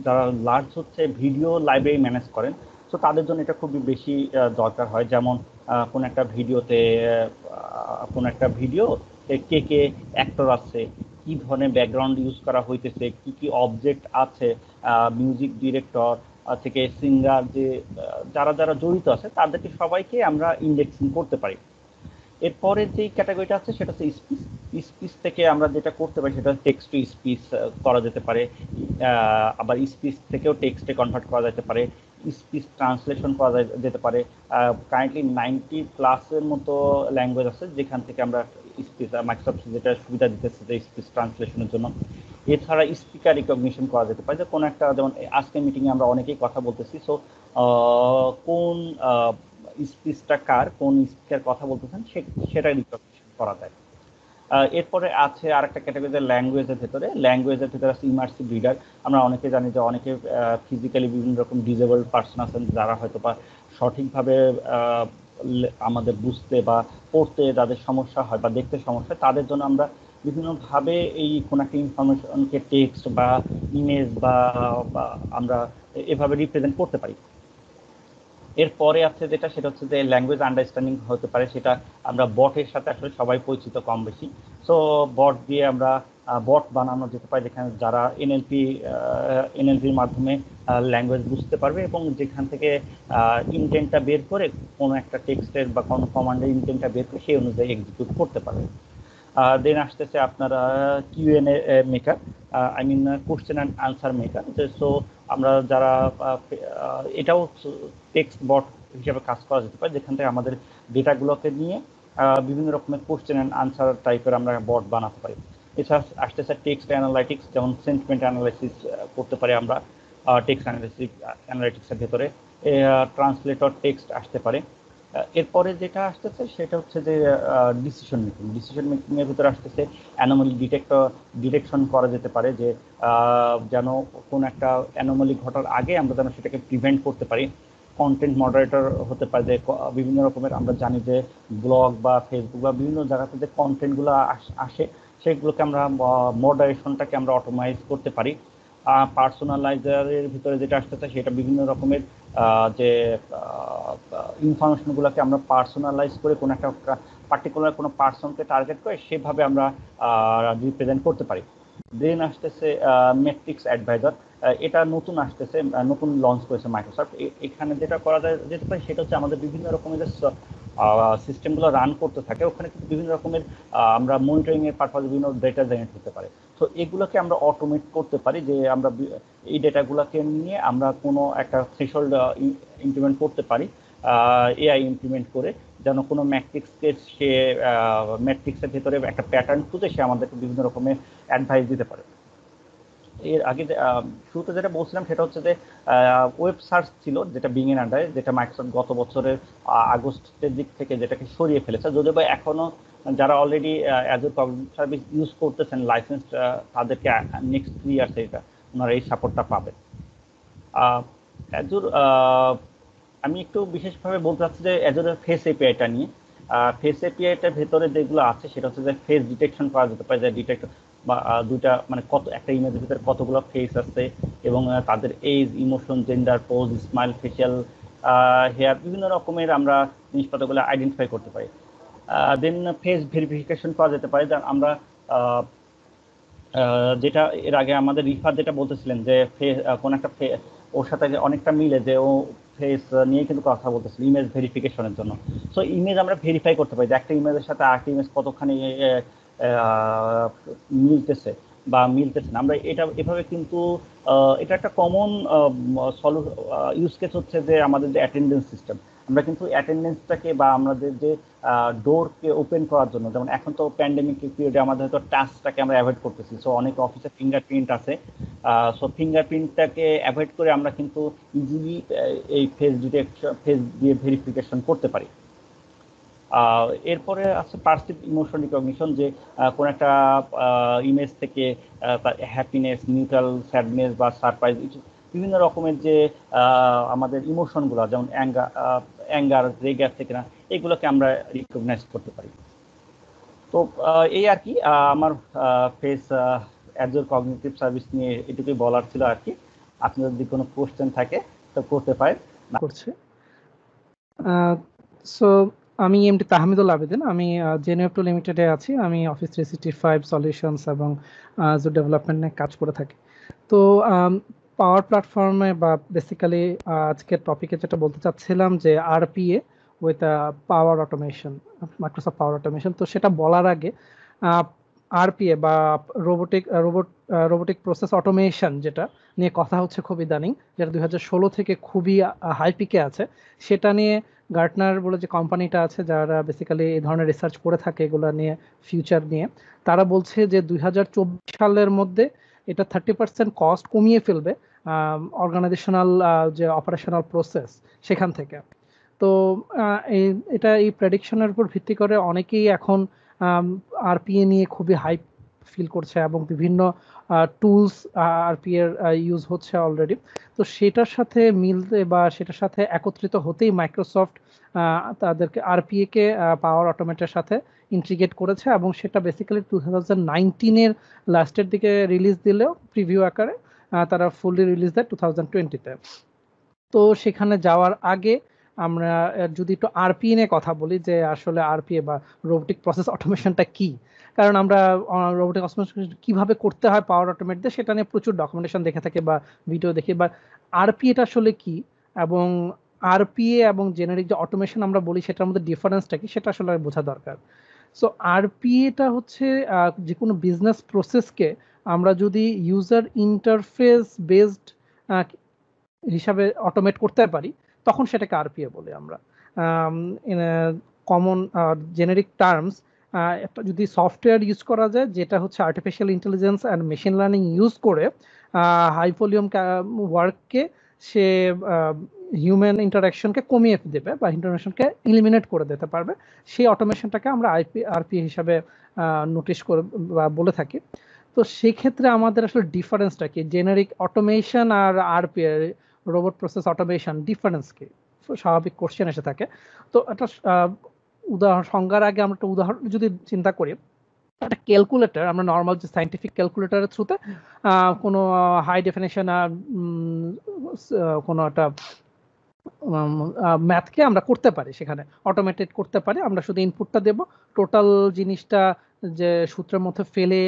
[SPEAKER 4] যারা লার্জ হচ্ছে ভিডিও লাইব্রেরি ম্যানেজ করেন, তো তাদের জন্য এটা খুবই বেশি দরকার হয়। যেমন কোনো একটা ভিডিওতে কে কে অ্যাক্টর আছে, কি ধরনের ব্যাকগ্রাউন্ড ইউজ করা হইতেছে, কি কি অবজেক্ট আছে, মিউজিক ডিরেক্টর থেকে সিঙ্গার, যে যারা জড়িত আছে তাদেরকে সবাইকে আমরা ইন্ডেক্সিং করতে পারি। এরপরে যে ক্যাটাগরিটা আছে সেটা হচ্ছে স্পিচ। স্পিচ থেকে আমরা যেটা করতে পারি সেটা টেক্সট টু স্পিচ করা যেতে পারে, আবার স্পিচ থেকেও টেক্সটে কনভার্ট করা যেতে পারে, স্পিচ ট্রান্সলেশন করা যেতে পারে। কারেন্টলি 90+ মতো ল্যাঙ্গুয়েজ আছে যেখান থেকে আমরা স্পিচ মাইক্রোসফট যেটা সুবিধা দিতেছে যে স্পিচ ট্রান্সলেশনের জন্য। এছাড়া স্পিকার রিকগনিশন করা যেতে পারে, যে কোনো একটা, যেমন আজকের মিটিংয়ে আমরা অনেকেই কথা বলতেছি, সো কোন স্পিচটা কার, কোন স্পিকার কথা বলতেছেন সেটা রিকগনিশন করা যায়। এরপরে আছে আরেকটা ক্যাটাগরি ল্যাঙ্গুয়েজের ভেতরে আছে ইমার্সিভ রিডার। আমরা অনেকে জানি যে অনেকে ফিজিক্যালি বিভিন্ন রকম ডিসেবল পার্সন আছেন যারা হয়তো বা সঠিকভাবে আমাদের বুঝতে বা পড়তে যাদের সমস্যা হয় বা দেখতে সমস্যা হয়, তাদের জন্য আমরা বিভিন্নভাবে এই কোনো একটা ইনফরমেশনকে টেক্সট বা ইমেজ বা আমরা এভাবে রিপ্রেজেন্ট করতে পারি। এরপরে আছে যেটা, সেটা হচ্ছে যে ল্যাঙ্গুয়েজ আন্ডারস্ট্যান্ডিং হতে পারে, সেটা আমরা বটের সাথে আসলে সবাই পরিচিত কম বেশি। সো বট দিয়ে আমরা বট বানানো যেতে পারে, যেখানে যারা এনএলপির মাধ্যমে ল্যাঙ্গুয়েজ বুঝতে পারবে এবং যেখান থেকে ইনটেন্টটা বের করে কোনো একটা টেক্সটের বা কোনো কমান্ডের ইনটেন্টটা বের করে সেই অনুযায়ী এক্সিকিউট করতে পারবে। দেন আসতেছে আপনার Q N A maker, I mean question and answer maker. So আমরা যারা এটাও টেক্সট বট হিসেবে কাজ করা যেতে পারে, যেখান থেকে আমাদের ডেটাগুলোকে নিয়ে বিভিন্ন রকমের কোশ্চেন অ্যান্ড আনসার টাইপের আমরা বট বানাতে পারি। এছাড়া আসতেছে টেক্সট অ্যানালাইটিক্স, যেমন সেন্টিমেন্ট অ্যানালাইসিস করতে পারি আমরা টেক্সট অ্যানালাইটিক্সের ভেতরে। ট্রান্সলেটর টেক্সট আসতে পারে। এরপরে যেটা আসতেছে সেটা হচ্ছে যে ডিসিশন মেকিংয়ের ভিতরে আসতেছে অ্যানোমালি ডিটেকশন করা যেতে পারে, যে যেন কোনো একটা অ্যানোমালি ঘটার আগে আমরা যেন সেটাকে প্রিভেন্ট করতে পারি। কন্টেন্ট মডারেটর হতে পারে, যে বিভিন্ন রকমের আমরা জানি যে ব্লগ বা ফেসবুক বা বিভিন্ন জায়গাতে যে কন্টেন্টগুলো আসে সেগুলোকে আমরা মডারেশনটাকে আমরা অটোমাইজ করতে পারি। পার্সোনালাইজারের ভিতরে যেটা আসতেছে সেটা বিভিন্ন রকমের যে ইনফরমেশনগুলোকে আমরা পার্সোনালাইজ করে কোনো একটা পার্টিকুলার কোনো পার্সনকে টার্গেট করে সেভাবে আমরা রিপ্রেজেন্ট করতে পারি। দেন আসতেছে ম্যাট্রিক্স অ্যাডভাইজার, এটা নতুন আসতেছে, নতুন লঞ্চ করেছে মাইক্রোসফট। এখানে যেটা করা যেতে পারে সেটা হচ্ছে আমাদের বিভিন্ন রকমের যে সিস্টেমগুলো রান করতে থাকে ওখানে কিন্তু বিভিন্ন রকমের আমরা মনিটরিংয়ের পারপাসে বিভিন্ন ডেটা জেনারেট হতে পারে। তো এগুলোকে আমরা অটোমেট করতে পারি, যে আমরা এই ডেটাগুলোকে নিয়ে আমরা কোনো একটা থ্রেশহোল্ড ইমপ্লিমেন্ট করতে পারি, এআই ইমপ্লিমেন্ট করে, যেন কোনো ম্যাট্রিক্সকে সে ম্যাট্রিক্সের ভেতরে একটা প্যাটার্ন খুঁজে সে আমাদেরকে বিভিন্ন রকমের অ্যাডভাইস দিতে পারে। এর আগে শুরুতে যেটা বলছিলাম সেটা হচ্ছে যে ওয়েব সার্চ ছিল, যেটা বিং এর আন্ডারে, যেটা মাইক্রোসফট গত বছরের আগস্টের দিক থেকে যেটাকে সরিয়ে ফেলেছে। যদিও বা এখনো যারা already Azure cognitive service use করতেছেন লাইসেন্স, তাদেরকে নেক্সট 3 ইয়ার্সে এটা ওনারা এই সাপোর্টটা পাবেন। অ্যাজুর আমি একটু বিশেষভাবে বলতে চাচ্ছি যে অ্যাজুরের ফেস এপিআইটা নিয়ে। ফেস এপিআইটার ভেতরে যেগুলো আছে সেটা হচ্ছে যে ফেস ডিটেকশন করা যেতে পারে, যে ডিটেক্ট বা দুইটা মানে কত একটা ইমেজের ভিতরে কতগুলো ফেস আছে এবং তাদের age, emotion, gender, pose, smile, facial hair, বিভিন্ন রকমের আমরা জিনিসপত্রগুলো আইডেন্টিফাই করতে পারি। দেন ফেস ভেরিফিকেশন করা যেতে পারে, যা আমরা যেটা এর আগে আমাদের রিফাত যেটা বলতেছিলেন যে কোন একটা ওর সাথে অনেকটা মিলে, যে ও ফেস নিয়ে কিন্তু কথা বলতেছিল ইমেজ ভেরিফিকেশনের জন্য। সো ইমেজ আমরা ভেরিফাই করতে পারি যে একটা ইমেজের সাথে আরেকটা ইমেজ কতখানি মিলতেছে বা মিলতেছে না। আমরা এটা এভাবে কিন্তু এটা একটা কমন ইউজ কেস হচ্ছে যে আমাদের যে অ্যাটেন্ডেন্স সিস্টেম, আমরা কিন্তু অ্যাটেন্ডেন্সটাকে বা আমাদের যে ডোরকে ওপেন করার জন্য, যেমন এখন তো প্যান্ডেমিক পিরিয়ডে আমাদের হয়তো টাচটাকে আমরা অ্যাভয়েড করতেছি। সো অনেক অফিসে ফিঙ্গারপ্রিন্ট আছে, সো ফিঙ্গারপ্রিন্টটাকে অ্যাভয়েড করে আমরা কিন্তু ইজিলি এই ফেস দিয়ে ভেরিফিকেশন করতে পারি। এরপরে আছে পারসিভ ইমোশন রিকগনিশন, যে কোন একটা ইমেজ থেকে হ্যাপিনেস, নিউট্রাল, স্যাডনেস বা সারপ্রাইজ, বিভিন্ন রকমের যে আমাদের ইমোশনগুলো, যেমন অ্যাঙ্গার, রেগার থেকে না, এগুলোকে আমরা রিকগনাইজ করতে পারি। তো এই আর কি আমার ফেস অ্যাজুর কগনিটিভ সার্ভিস নিয়ে এটুকুই বলার ছিল আর কি। আপনার যদি কোনো কোশ্চেন থাকে তো করতে পারেন।
[SPEAKER 5] করছে সো আমি এমডি তাহমিদুল আবেদিন, আমি জেনুয়েপটো লিমিটেডে আছি। আমি অফিস 365 সলিউশনস এবং আজুর ডেভেলপমেন্ট নিয়ে কাজ করে থাকি। তো পাওয়ার প্ল্যাটফর্মে বা বেসিক্যালি আজকের টপিকে যেটা বলতে চাচ্ছিলাম যে RPA with power automation, Microsoft power automation. তো সেটা বলার আগে আরপিএ বা রোবোটিক প্রসেস অটোমেশন যেটা নিয়ে কথা হচ্ছে খুব ইদানিং, যেটা 2016 থেকে খুবই হাই পিকে আছে, সেটা নিয়ে গার্টনার বলে যে কোম্পানিটা আছে যারা বেসিক্যালি এই ধরনের রিসার্চ করে থাকে এগুলো নিয়ে, ফিউচার নিয়ে, তারা বলছে যে 2024 সালের মধ্যে এটা 30% কস্ট কমিয়ে ফেলবে অর্গানাইজেশনাল যে অপারেশনাল প্রসেস সেখান থেকে। তো এটা এই প্রেডিকশনের উপর ভিত্তি করে অনেকেই এখন আরপিএ নিয়ে খুবই হাইপ ফিল করছে এবং বিভিন্ন টুলস আরপিএর ইউজ হচ্ছে অলরেডি। তো সেটার সাথে মিলতে বা সেটার সাথে একত্রিত হতেই মাইক্রোসফট তাদেরকে আরপিএ কে পাওয়ার অটোমেটের সাথে ইন্টিগ্রেট করেছে এবং সেটা বেসিক্যালি 2019-এর লাস্টের দিকে রিলিজ দিলেও প্রিভিউ আকারে তারা ফুললি রিলিজ দেয় 2020-তে। তো সেখানে যাওয়ার আগে আমরা যদি একটু আরপিএ নিয়ে কথা বলি যে আসলে আরপিএ বা রোবোটিক প্রসেস অটোমেশনটা কি, কারণ আমরা রোবোটিক অটোমেশন কিভাবে করতে হয় পাওয়ার অটোমেট দিয়ে সেটা নিয়ে প্রচুর ডকুমেন্টেশন দেখে থাকি বা ভিডিও দেখি, বা আরপিএটা আসলে কি এবং আরপিএ এবং জেনারিক যে অটোমেশন আমরা বলি সেটার মধ্যে ডিফারেন্সটা কি সেটা আসলে বোঝা দরকার। সো আরপিএটা হচ্ছে যে কোনো বিজনেস প্রসেসকে আমরা যদি ইউজার ইন্টারফেস বেসড হিসাবে অটোমেট করতে পারি তখন সেটাকে আরপিএ বলি আমরা। কমন জেনারিক টার্মস, যদি সফটওয়্যার ইউজ করা যায় যেটা হচ্ছে artificial intelligence and machine learning use করে হাই ভলিউম ওয়ার্ককে সে হিউম্যান ইন্টারাকশনকে কমিয়ে দেবে বা ইন্টারাকশনকে এলিমিনেট করে দিতে পারবে, সেই অটোমেশনটাকে আমরা আরপিএ হিসাবে নোটিশ করে বা বলে থাকি। তো সেই ক্ষেত্রে আমাদের আসলে ডিফারেন্সটা কি, জেনারিক অটোমেশন আর RPA robot process automation difference কি, স্বাভাবিক কোশ্চেন এসে থাকে। তো একটা উদাহরণ সংজ্ঞার আগে আমরা একটা উদাহরণ যদি চিন্তা করি, একটা ক্যালকুলেটর আমরা নর্মাল যে সাইন্টিফিক ক্যালকুলেটরের থ্রুতে কোনো হাই ডেফিনেশন কোনো একটা ম্যাথকে আমরা করতে পারি, সেখানে অটোমেটেড করতে পারি, আমরা শুধু ইনপুটটা দেব, টোটাল জিনিসটা যে সূত্রের মধ্যে ফেলে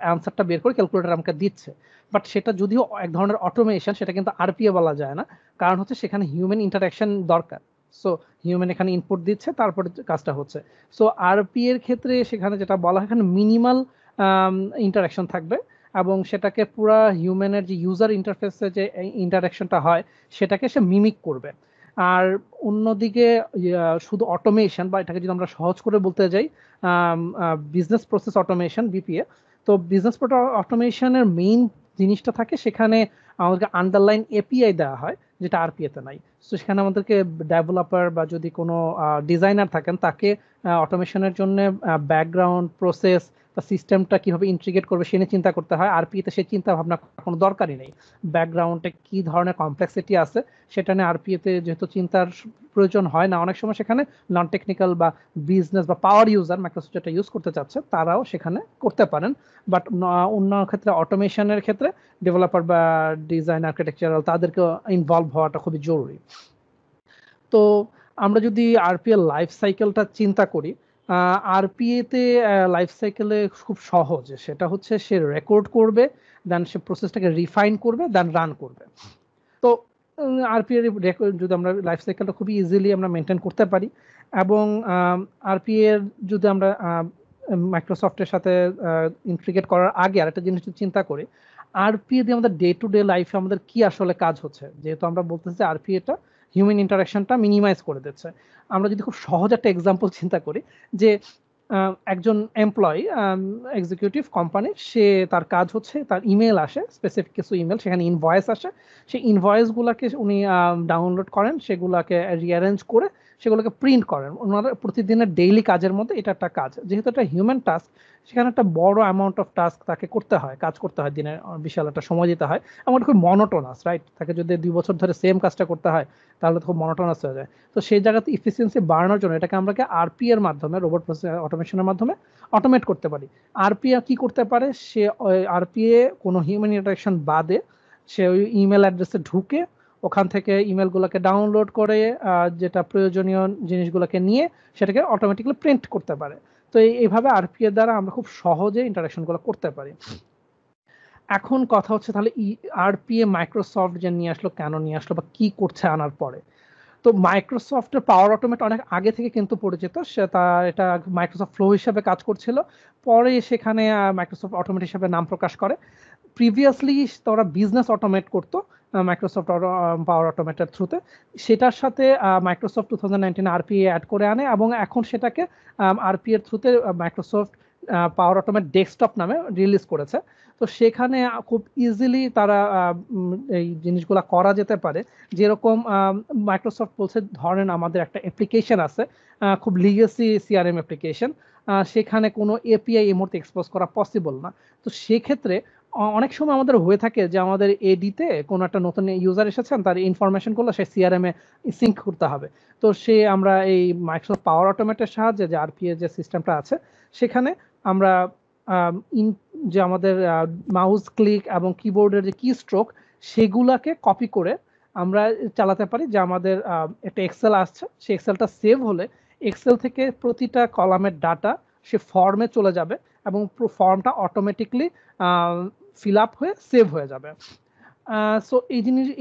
[SPEAKER 5] অ্যান্সারটা বের করে ক্যালকুলেটর আমাকে দিচ্ছে। বাট সেটা যদিও এক ধরনের অটোমেশন, সেটা কিন্তু আরপিএ বলা যায় না, কারণ হচ্ছে সেখানে হিউম্যান ইন্টারাকশন দরকার। সো হিউম্যান এখানে ইনপুট দিচ্ছে, তারপরে কাজটা হচ্ছে। সো আরপিএ এর ক্ষেত্রে সেখানে যেটা বলা হয় এখানে মিনিমাল ইন্টারাকশন থাকবে এবং সেটাকে পুরা হিউম্যানের যে ইউজার ইন্টারফেসে যে ইন্টারাকশনটা হয় সেটাকে সে মিমিক করবে। আর অন্যদিকে শুধু অটোমেশন বা এটাকে যদি আমরা সহজ করে বলতে যাই বিজনেস প্রসেস অটোমেশন বিপিএ, তো বিজনেস অটোমেশনের মেইন জিনিসটা থাকে সেখানে আমাদেরকে আন্ডারলাইন এপিআই দেওয়া হয় যেটা আরপিএতে নাই। তো সেখানে আমাদেরকে ডেভেলপার বা যদি কোনো ডিজাইনার থাকেন তাকে অটোমেশনের জন্য ব্যাকগ্রাউন্ড প্রসেস বা সিস্টেমটা কিভাবে ইন্টিগ্রেট করবে সে নিয়ে চিন্তা করতে হয়। আরপিএতে সেই চিন্তা ভাবনা কোনো দরকারই নেই, ব্যাকগ্রাউন্ডে কি ধরনের কমপ্লেক্সিটি আছে সেটা নিয়ে আরপিএতে যেহেতু চিন্তার প্রয়োজন হয় না, অনেক সময় সেখানে নন টেকনিক্যাল বা বিজনেস বা পাওয়ার ইউজার মাইক্রোসফট যেটা ইউজ করতে চাচ্ছে তারাও সেখানে করতে পারেন। বাট অন্য ক্ষেত্রে অটোমেশনের ক্ষেত্রে ডেভেলপার বা ডিজাইন আর্কিটেকচারাল তাদেরকে ইনভলভ হওয়াটা খুবই জরুরি। তো আমরা যদি আরপিএ লাইফ সাইকেলটা চিন্তা করি, আরপিএতে লাইফ সাইকেলে খুব সহজ, সেটা হচ্ছে সে রেকর্ড করবে, দেন সে প্রসেসটাকে রিফাইন করবে, দেন রান করবে। তো আরপিএ যদি আমরা লাইফ সাইকেলটা খুবই ইজিলি আমরা মেনটেন করতে পারি এবং আরপিএ যদি আমরা মাইক্রোসফটের সাথে ইন্টিগ্রেট করার আগে আরেকটা জিনিস চিন্তা করি, আরপিএ দিয়ে আমাদের ডে টু ডে লাইফে আমাদের কি আসলে কাজ হচ্ছে, যেহেতু আমরা বলতেছি আরপিএটা হিউম্যান ইন্টারাকশনটা মিনিমাইজ করে দিচ্ছে। আমরা যদি খুব সহজ একটা এক্সাম্পল চিন্তা করি যে একজন এমপ্লয়ি এক্সিকিউটিভ কোম্পানি, সে তার কাজ হচ্ছে তার ইমেল আসে, স্পেসিফিক কিছু ইমেল, সেখানে ইনভয়েস আসে, সেই ইনভয়েসগুলোকে উনি ডাউনলোড করেন, সেগুলোকে রিঅ্যারেঞ্জ করে সেগুলোকে প্রিন্ট করেন। ওনার প্রতিদিনের ডেইলি কাজের মধ্যে এটা একটা কাজ, যেহেতু একটা হিউম্যান টাস্ক সেখানে একটা বড় অ্যামাউন্ট অফ টাস্ক তাকে করতে হয়, কাজ করতে হয়, দিনে বিশাল একটা সময় দিতে হয়, এবং খুব মনোটোনাস, রাইট? তাকে যদি 2 বছর ধরে সেম কাজটা করতে হয় তাহলে তো খুব মনোটোনাস হয়ে যায়। তো সেই জায়গাতে ইফিসিয়েন্সি বাড়ানোর জন্য এটাকে আমরা আরপিএ এর মাধ্যমে, রোবট প্রসেস অটোমেশনের মাধ্যমে অটোমেট করতে পারি। আরপিএ কি করতে পারে, সে আরপিএ কোনো হিউম্যান ইন্টারাকশন বাদে সে ওই ইমেল অ্যাড্রেসে ঢুকে ওখান থেকে ইমেলগুলোকে ডাউনলোড করে যেটা প্রয়োজনীয় জিনিসগুলোকে নিয়ে সেটাকে অটোমেটিক্যালি প্রিন্ট করতে পারে। তো এইভাবে আরপিএ দ্বারা আমরা খুব সহজে ইন্টারাকশনগুলো করতে পারি। এখন কথা হচ্ছে তাহলে আরপিএ মাইক্রোসফট যে নিয়ে আসলো, কেন নিয়ে আসলো বা কি করছে আনার পরে? তো মাইক্রোসফটের পাওয়ার অটোমেট অনেক আগে থেকে কিন্তু পরিচিত, এটা মাইক্রোসফট ফ্লো হিসেবে কাজ করছিল, পরে সেখানে মাইক্রোসফট অটোমেট হিসেবে নাম প্রকাশ করে। প্রিভিয়াসলি তারা বিজনেস অটোমেট করতো মাইক্রোসফট পাওয়ার অটোমেটের থ্রুতে, সেটার সাথে মাইক্রোসফট 2019 আরপিএ অ্যাড করে আনে এবং এখন সেটাকে আরপিএর থ্রুতে মাইক্রোসফট পাওয়ার অটোমেট ডেস্কটপ নামে রিলিজ করেছে। তো সেখানে খুব ইজিলি তারা এই জিনিসগুলো করা যেতে পারে। যেরকম মাইক্রোসফট বলছে ধরেন আমাদের একটা অ্যাপ্লিকেশন আছে, খুব লিগেসি সিআরএম অ্যাপ্লিকেশন, সেখানে কোনো এপিআই এই মুহূর্তে এক্সপোজ করা পসিবল না। তো সেক্ষেত্রে অনেক সময় আমাদের হয়ে থাকে যে আমাদের এডিতে কোনো একটা নতুন ইউজার এসেছেন, তার ইনফরমেশনগুলো সে সিআরএম এ সিঙ্ক করতে হবে। তো আমরা এই মাইক্রোসফট পাওয়ার অটোমেটের সাহায্যে যে আরপিএ যে সিস্টেমটা আছে সেখানে আমরা যে আমাদের মাউস ক্লিক এবং কিবোর্ডের যে কি স্ট্রোক সেগুলাকে কপি করে আমরা চালাতে পারি। যে আমাদের একটা এক্সেল আসছে, সেই এক্সেলটা সেভ হলে এক্সেল থেকে প্রতিটা কলামের ডাটা সে ফর্মে চলে যাবে এবং ফর্মটা অটোমেটিকলি ফিল আপ হয়ে সেভ হয়ে যাবে। সো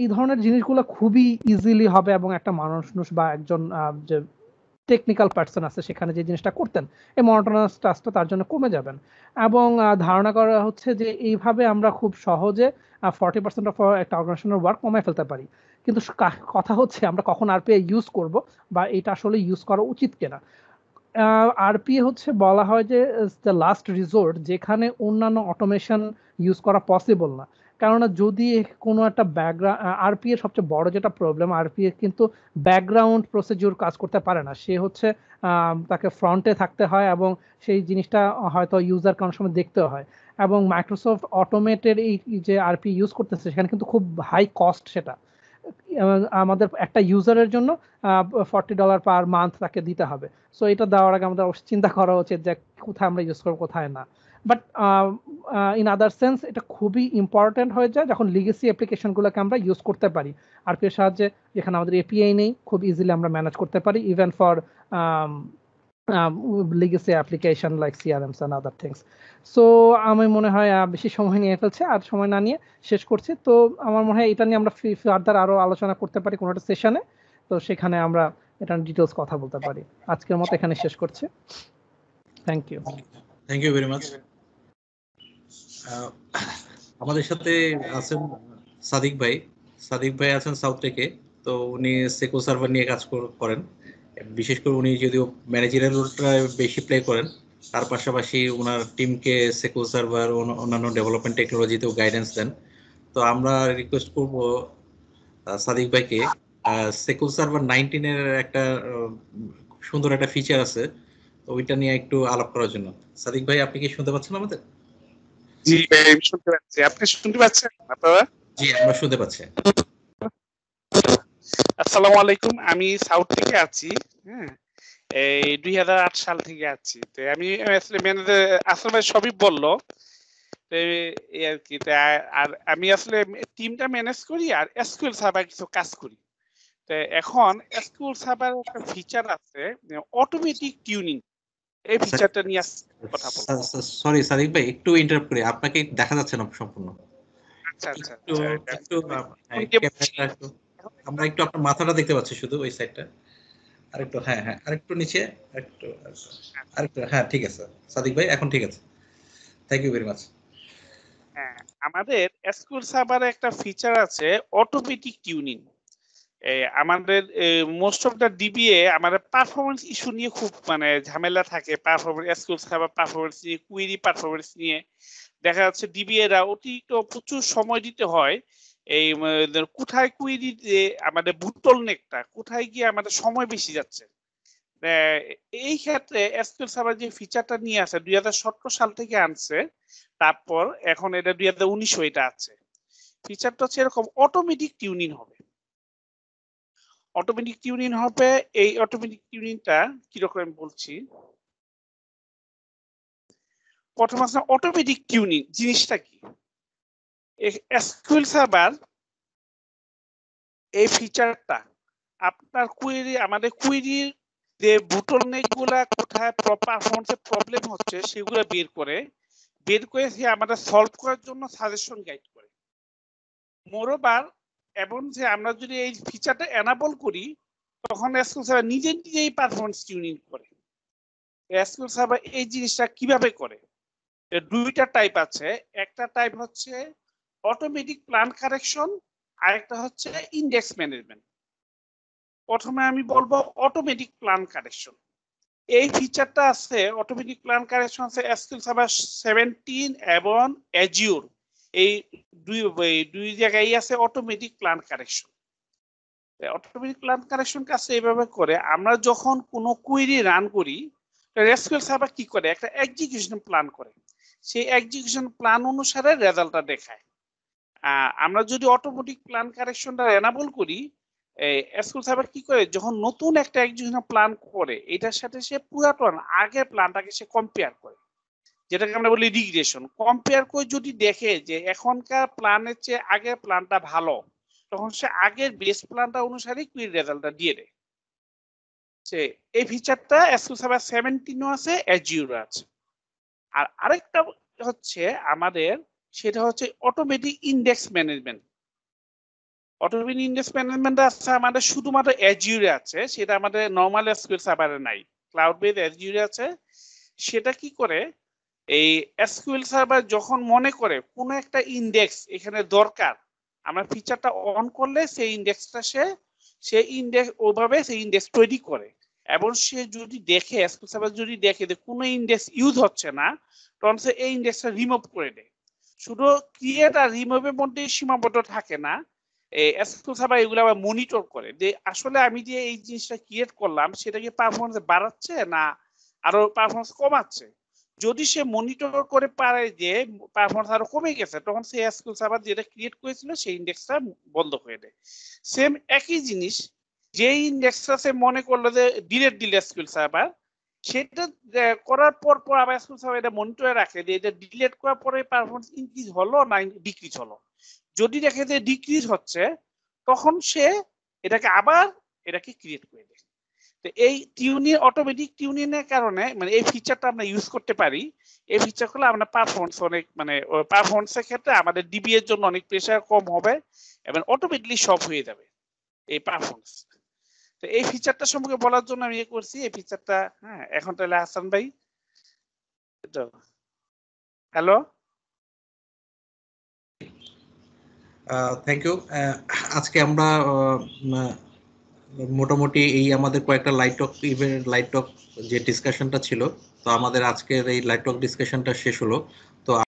[SPEAKER 5] এই ধরনের জিনিসগুলো খুবই ইজিলি হবে এবং একটা মানুষ বা একজন যে টেকনিক্যাল পার্সন আছে সেখানে যে জিনিসটা করতেন এই মনোটোনাস টাস্কটা তার জন্য কমে যাবেন। এবং ধারণা করা হচ্ছে যে এইভাবে আমরা খুব সহজে 40% অফ একটা অর্গানাইজেশনের ওয়ার্ক কমায় ফেলতে পারি। কিন্তু কথা হচ্ছে আমরা কখন আরপিএ ইউজ করব বা এটা আসলে ইউজ করা উচিত কিনা। আরপিএ হচ্ছে বলা হয় যে দ্য লাস্ট রিসোর্ট, যেখানে অন্যান্য অটোমেশন ইউজ করা পসিবল না। কেননা যদি কোনো একটা ব্যাকগ্রাউন্ড, আরপিএ সবচেয়ে বড় যেটা প্রবলেম, আরপিএ কিন্তু ব্যাকগ্রাউন্ড প্রসিডিউর কাজ করতে পারে না। সে হচ্ছে তাকে ফ্রন্টে থাকতে হয় এবং সেই জিনিসটা হয়তো ইউজার কোনো সময় দেখতেও হয়। এবং মাইক্রোসফট অটোমেটের এই যে আরপি ইউজ করতেছে সেখানে কিন্তু খুব হাই কস্ট সেটা। আমাদের একটা ইউজারের জন্য $40 পার মান্থ তাকে দিতে হবে। সো এটা দেওয়ার আগে আমাদের অবশ্যই চিন্তা করা উচিত যে কোথায় আমরা ইউজ করবো কোথায় না। বাট ইন আদার সেন্স এটা খুবই ইম্পর্টেন্ট হয়ে যায় যখন লিগেসি অ্যাপ্লিকেশনগুলোকে আমরা ইউজ করতে পারি আরপিএর সাহায্যে, যেখানে আমাদের এপিআই নেই, খুব ইজিলি আমরা ম্যানেজ করতে পারি even for legacy application like CRMs and other things. So আমি মনে হয় বেশি সময় নিয়ে ফেলছে, আর সময় না নিয়ে শেষ করছি। তো আমার মনে হয় এটা নিয়ে আমরা ফার্দার আরো আলোচনা করতে পারি কোনো একটা সেশনে, তো সেখানে আমরা এটা ডিটেলস কথা বলতে পারি। আজকের মতো এখানে শেষ করছি। Thank you
[SPEAKER 1] very much. আমাদের সাথে আছেন সাদিক ভাই আছেন সাউথ থেকে। তো উনি সেকো সার্ভার নিয়ে কাজ করেন। বিশেষ করে উনি যদিও ম্যানেজারের রোলটা বেশি প্লে করেন, তার পাশাপাশি ওনার টিমকে সেকো সার্ভার অন্যান্য ডেভেলপমেন্ট টেকনোলজিতেও গাইডেন্স দেন। তো আমরা রিকোয়েস্ট করব সাদিক ভাইকে, সেকো সার্ভার 19 এর একটা সুন্দর একটা ফিচার আছে, তো ওইটা নিয়ে একটু আলাপ করার জন্য। সাদিক ভাই, আপনি কি শুনতে পাচ্ছেন আমাদের?
[SPEAKER 6] জি ভাই, আমি শুনতে পাচ্ছি। আপনি শুনতে পাচ্ছেন আপনারা?
[SPEAKER 1] জি, আমরা শুনতে পাচ্ছি।
[SPEAKER 6] আসসালামু আলাইকুম, আমি সাউথ থেকে আছি। হ্যাঁ, এই 2008 সাল থেকে আছি। তো আমি আসলে ম্যানেজার আসলে ভাই সবই বললো। এই আর কি, আর আমি আসলে টিমটা ম্যানেজ করি আর এসকিউএল সার্ভার কিছু কাজ করি। তো এখন এসকিউএল সার্ভার একটা ফিচার আছে অটোমেটিক টিউনিং, এই ফিচারটা নিয়ে কথা বলবো।
[SPEAKER 1] সরি সাদিক ভাই, একটু ইন্টারাপ্ট করি, আপনাকে দেখা যাচ্ছে না সম্পূর্ণ।
[SPEAKER 6] আচ্ছা আচ্ছা,
[SPEAKER 1] আমরা একটু আপনার মাথাটা দেখতে পাচ্ছি শুধু ওই সাইডটা। আরেকটু হ্যাঁ, আরেকটু নিচে, আরেকটু হ্যাঁ, ঠিক আছে সাদিক ভাই, এখন ঠিক আছে। Thank you very much.
[SPEAKER 6] হ্যাঁ, আমাদের এসকিউএল সার্ভারে একটা ফিচার আছে অটোমেটিক টিউনিং। আমাদের মোস্ট অফ দ্য ডিবিএ আমাদের পারফরমেন্স ইস্যু নিয়ে খুব ঝামেলা থাকে। পারফরমেন্স এসকিউএল সার্ভার পারফরমেন্স নিয়ে, কুয়েরি পারফরমেন্স নিয়ে দেখা যাচ্ছে ডিবিএরা অতিরিক্ত প্রচুর সময় দিতে হয়। এই কোথায় কুয়েরি যে আমাদের বুটল নেকটা কোথায় গিয়ে আমাদের সময় বেশি যাচ্ছে। এই ক্ষেত্রে এসকিউএল সার্ভার যে ফিচারটা নিয়ে আসে 2017 সাল থেকে আনছে, তারপর এখন এটা 2019 এটা আছে। ফিচারটা হচ্ছে এরকম, অটোমেটিক টিউনিং হবে। অটোমেটিক টিউনিং হবে। এই অটোমেটিক টিউনিংটা কিরকম আমি বলছি। প্রথম আছে অটোমেটিক টিউনিং জিনিসটা কি। এসকিউএল সার্ভার এই ফিচারটা আপনার কুয়েরি, আমাদের কুয়েরির যে বুটলনেক গুলা কোথায় পারফরমেন্সের প্রবলেম হচ্ছে সেগুলো বের করে সে আমাদের সলভ করার জন্য সাজেশন গাইড করে। মোরওভার, এবং যে আমরা যদি এই ফিচারটা এনাবল করি তখন এসকিউএল সার্ভার নিজেই পারফরমেন্স টিউনিং করে। এসকিউএল সার্ভার এই জিনিসটা কিভাবে করে, দুইটা টাইপ আছে। একটা টাইপ হচ্ছে অটোমেটিক প্ল্যান কারেকশন, আরেকটা হচ্ছে ইন্ডেক্স ম্যানেজমেন্ট। প্রথমে আমি বলবো অটোমেটিক প্ল্যান কারেকশন। এই ফিচারটা আছে অটোমেটিক প্ল্যান কারেকশন আছে এসকিউএল সার্ভার 17 এবং অ্যাজিওর, এই দুই জায়গায় আছে automatic plan correction. Automatic plan correction কাজটা এইভাবে করে, আমরা যখন কোনো কুয়েরি রান করি এসকিউএল সার্ভার কি করে, একটা এক্সিকিউশন প্ল্যান করে, সেই এক্সিকিউশন প্ল্যান অনুসারে রেজাল্টটা দেখায়। আমরা যদি অটোমেটিক প্ল্যান কারেকশনটা এনাবল করি, এসকিউএল সার্ভার কি করে, যখন নতুন একটা এক্সিকিউশন প্ল্যান করে এটার সাথে সে পুরাতন আগের প্ল্যানটাকে সে কম্পেয়ার করে, যেটাকে আমরা বলি রিগ্রেশন। কম্পেয়ার করে যদি দেখে যে এখনকার প্ল্যানের চেয়ে আগের প্ল্যানটা ভালো, তখন সে আগের বেস প্ল্যানটা অনুসারে কুইরি রেজাল্টটা দিয়ে দেয়। এই ফিচারটা এসকিউএল সার্ভার 17 আছে, অ্যাজিওর আছে। আর আরেকটা হচ্ছে আমাদের, সেটা হচ্ছে automatic index management. Automatic index management আছে আমাদের শুধুমাত্র অ্যাজিওরে আছে, সেটা আমাদের নরমাল এসকিউএল সার্ভারে নাই, ক্লাউড বেস অ্যাজিওরে আছে। সেটা কি করে, এই এসকিউএল সার্ভার যখন মনে করে কোনো একটা ইন্ডেক্স এখানে দরকার, আমরা ফিচারটা অন করলে সেই ইন্ডেক্সটা সেই ইন্ডেক্স ওভাবে সেই ইন্ডেক্স তৈরি করে। এবং সে যদি দেখে, এসকিউএল সার্ভার যদি দেখে যে কোনো ইন্ডেক্স ইউজ হচ্ছে না, তখন সে এই ইন্ডেক্সটা রিমুভ করে দেয়। শুধু ক্রিয়েট আর রিমুভের মধ্যে সীমাবদ্ধ থাকে না, এসকিউএল সার্ভার এগুলো আবার মনিটর করে যে আসলে আমি যে এই জিনিসটা ক্রিয়েট করলাম সেটা কি পারফরমেন্স বাড়াচ্ছে না আরো পারফরমেন্স কমাচ্ছে। যদি সে মনিটর করে পারে যে পারফরমেন্স আরো কমে গেছে, তখন সে এসকিউএল সার্ভার যেটা ক্রিয়েট করেছিল সেই ইন্ডেক্সটা বন্ধ করে দেয়। সেম একই জিনিস, যে ইন্ডেক্সটা সে মনে করলো যে ডিলিট দিল এসকিউএল সার্ভার, সেটা করার পর আবার এসকিউএল সার্ভার এটা মনিটরে রাখে যে এটা ডিলিট করার পরে পারফরমেন্স ইনক্রিজ হলো না ডিক্রিজ হলো। যদি দেখে যে ডিক্রিজ হচ্ছে, তখন সে এটাকে আবার ক্রিয়েট করে দেয়। তো এই টিউনিং, অটোমেটিক টিউনিং এর কারণে মানে এই ফিচারটা আমরা ইউজ করতে পারি। এই ফিচার করলে আমরা পারফরমেন্স অনেক মানে পারফরমেন্সের ক্ষেত্রে আমাদের ডিবি এর জন্য অনেক প্রেসার কম হবে এবং অটোমেটিকলি সব হয়ে যাবে এই পারফরমেন্স। তো এই ফিচারটা সম্পর্কে বলার জন্য আমি করছি এই ফিচারটা। হ্যাঁ, এখন তাহলে হাসান ভাই, হ্যালো।
[SPEAKER 1] Thank you. আজকে আমরা মোটামুটি এই আমাদের কয়েকটা লাইট টক যে ডিসকাশনটা ছিল, তো আমাদের আজকের এই লাইট টক ডিসকাশনটা শেষ হলো। তো